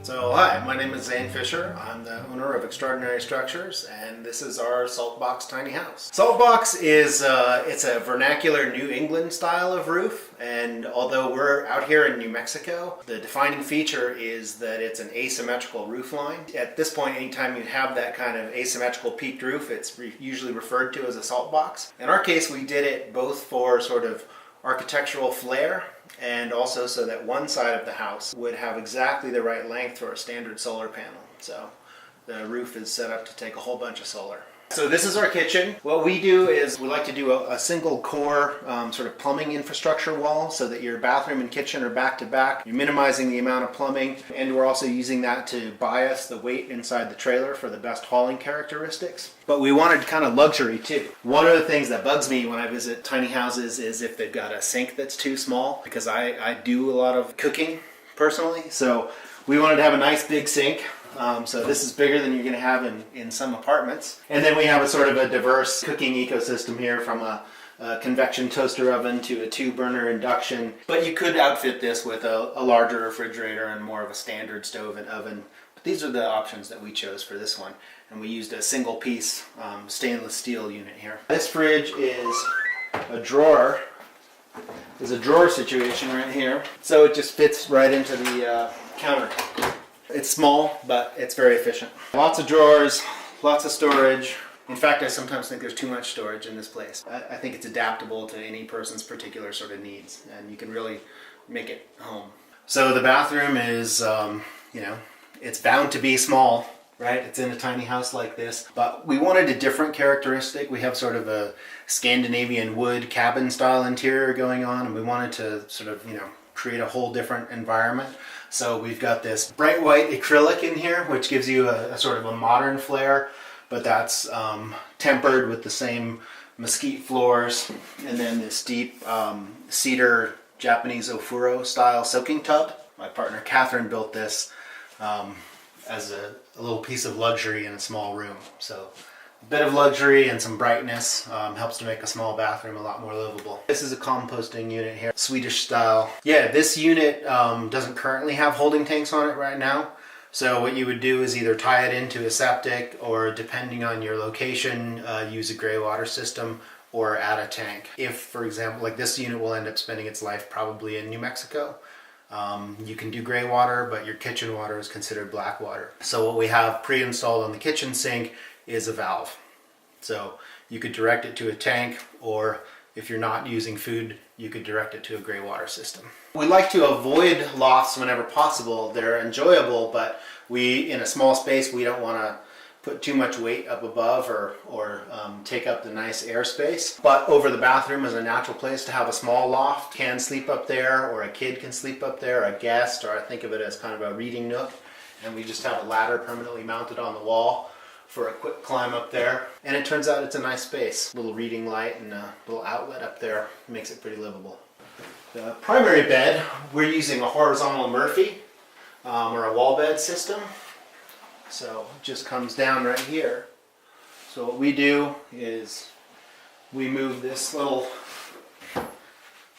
So hi, my name is Zane Fisher. I'm the owner of Extraordinary Structures, and this is our Saltbox tiny house. Saltbox is it's a vernacular New England style of roof, and although we're out here in New Mexico, the defining feature is that it's an asymmetrical roof line. At this point, anytime you have that kind of asymmetrical peaked roof, it's usually referred to as a saltbox. In our case, we did it both for sort of architectural flair and also so that one side of the house would have exactly the right length for a standard solar panel. So the roof is set up to take a whole bunch of solar. So this is our kitchen. What we do is we like to do a single core sort of plumbing infrastructure wall so that your bathroom and kitchen are back to back. You're minimizing the amount of plumbing, and we're also using that to bias the weight inside the trailer for the best hauling characteristics. But we wanted kind of luxury too. One of the things that bugs me when I visit tiny houses is if they've got a sink that's too small, because I do a lot of cooking personally. So we wanted to have a nice big sink. So this is bigger than you're going to have in some apartments. And then we have a sort of a diverse cooking ecosystem here, from a convection toaster oven to a 2-burner induction. But you could outfit this with a larger refrigerator and more of a standard stove and oven. But these are the options that we chose for this one. And we used a single piece stainless steel unit here. This fridge is a drawer. There's a drawer situation right here. So it just fits right into the counter. It's small, but it's very efficient. Lots of drawers, lots of storage. In fact, I sometimes think there's too much storage in this place. I think it's adaptable to any person's particular sort of needs, and you can really make it home. So the bathroom is, it's bound to be small, right? It's in a tiny house like this, but we wanted a different characteristic. We have sort of a Scandinavian wood cabin style interior going on, and we wanted to sort of, create a whole different environment. So we've got this bright white acrylic in here, which gives you a sort of a modern flair, but that's tempered with the same mesquite floors, and then this deep cedar Japanese ofuro style soaking tub. My partner Catherine built this as a little piece of luxury in a small room. So a bit of luxury and some brightness helps to make a small bathroom a lot more livable. This is a composting unit here, Swedish style. Yeah, this unit doesn't currently have holding tanks on it right now. So what you would do is either tie it into a septic, or depending on your location, use a gray water system or add a tank. If, for example, like this unit will end up spending its life probably in New Mexico. You can do gray water, but your kitchen water is considered black water. So what we have pre-installed on the kitchen sink is a valve. So you could direct it to a tank, or if you're not using food, you could direct it to a gray water system. We like to avoid lofts whenever possible. They're enjoyable, but in a small space, we don't want to put too much weight up above or take up the nice airspace. But over the bathroom is a natural place to have a small loft. Can sleep up there, or a kid can sleep up there, a guest, or I think of it as kind of a reading nook. And we just have a ladder permanently mounted on the wall for a quick climb up there. And it turns out it's a nice space. Little reading light and a little outlet up there makes it pretty livable. The primary bed, we're using a horizontal Murphy or a wall bed system. So it just comes down right here. So what we do is we move this little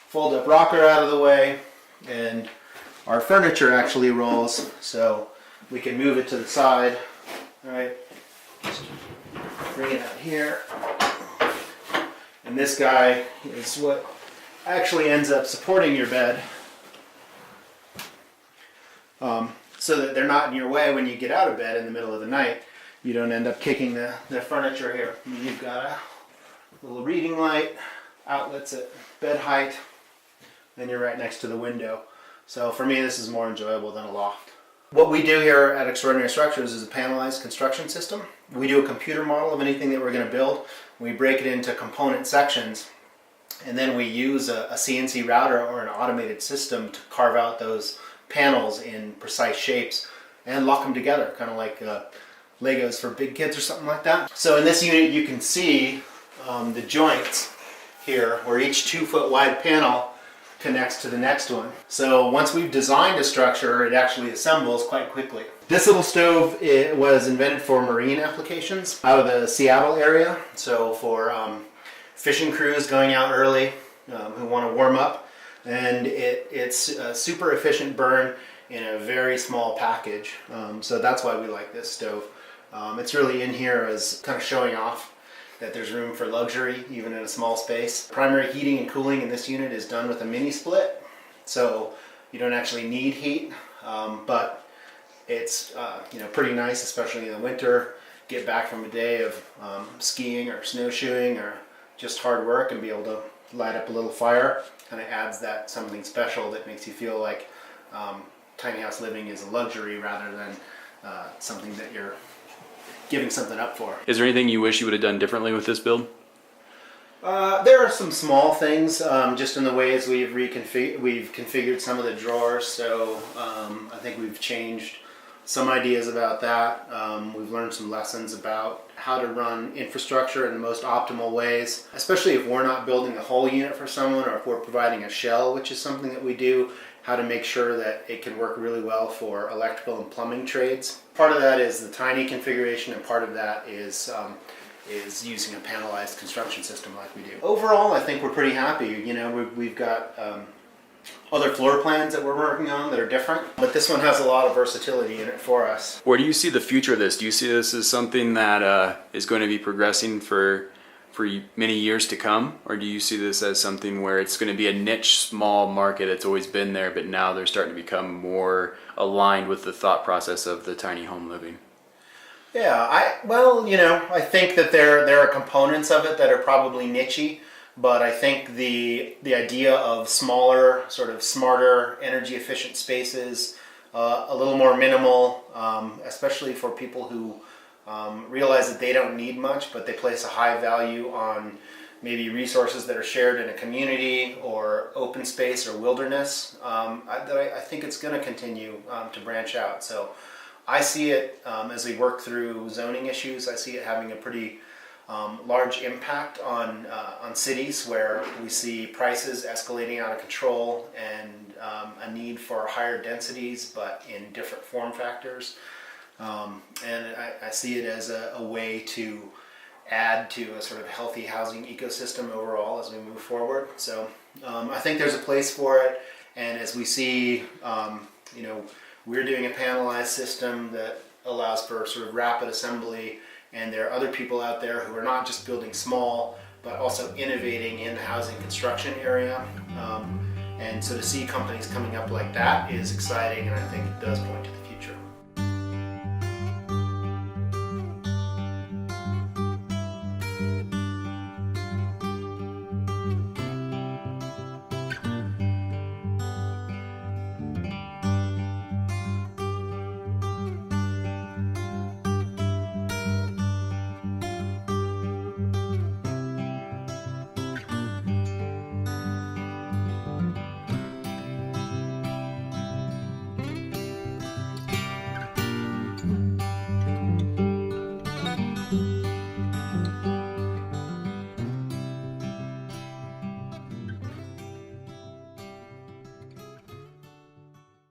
fold-up rocker out of the way, and our furniture actually rolls, so we can move it to the side. All right. Just bring it out here, and this guy is what actually ends up supporting your bed, so that they're not in your way when you get out of bed in the middle of the night. You don't end up kicking the furniture here. You've got a little reading light, outlets at bed height, then you're right next to the window. So for me, this is more enjoyable than a loft. What we do here at Extraordinary Structures is a panelized construction system. We do a computer model of anything that we're going to build. We break it into component sections, and then we use a CNC router or an automated system to carve out those panels in precise shapes and lock them together, kind of like Legos for big kids or something like that. So in this unit you can see the joints here, where each 2-foot wide panel connects to the next one. So once we've designed a structure, it actually assembles quite quickly. This little stove, it was invented for marine applications out of the Seattle area. So for fishing crews going out early who want to warm up, and it's a super efficient burn, in a very small package. So that's why we like this stove. It's really in here as kind of showing off that there's room for luxury even in a small space. Primary heating and cooling in this unit is done with a mini split, so you don't actually need heat, but it's pretty nice, especially in the winter. Get back from a day of skiing or snowshoeing or just hard work and be able to light up a little fire. Kind of adds that something special that makes you feel like tiny house living is a luxury rather than something that you're giving something up for. Is there anything you wish you would have done differently with this build? There are some small things, just in the ways we've configured some of the drawers. So I think we've changed some ideas about that. We've learned some lessons about how to run infrastructure in the most optimal ways, especially if we're not building the whole unit for someone, or if we're providing a shell, which is something that we do. How to make sure that it can work really well for electrical and plumbing trades. Part of that is the tiny configuration, and part of that is using a panelized construction system like we do. Overall, I think we're pretty happy. You know, we've got other floor plans that we're working on that are different, but this one has a lot of versatility in it for us. Where do you see the future of this? Do you see this as something that is going to be progressing for many years to come, or do you see this as something where it's going to be a niche, small market that's always been there, but now they're starting to become more aligned with the thought process of the tiny home living? Yeah, I think that there are components of it that are probably niche-y, but I think the idea of smaller, sort of smarter, energy efficient spaces, a little more minimal, especially for people who realize that they don't need much, but they place a high value on maybe resources that are shared in a community or open space or wilderness. I think it's going to continue to branch out. So I see it as we work through zoning issues. I see it having a pretty large impact on cities where we see prices escalating out of control and a need for higher densities, but in different form factors. And I see it as a way to add to a sort of healthy housing ecosystem overall as we move forward. So I think there's a place for it, and as we see, we're doing a panelized system that allows for sort of rapid assembly, and there are other people out there who are not just building small, but also innovating in the housing construction area. And so to see companies coming up like that is exciting, and I think it does point to the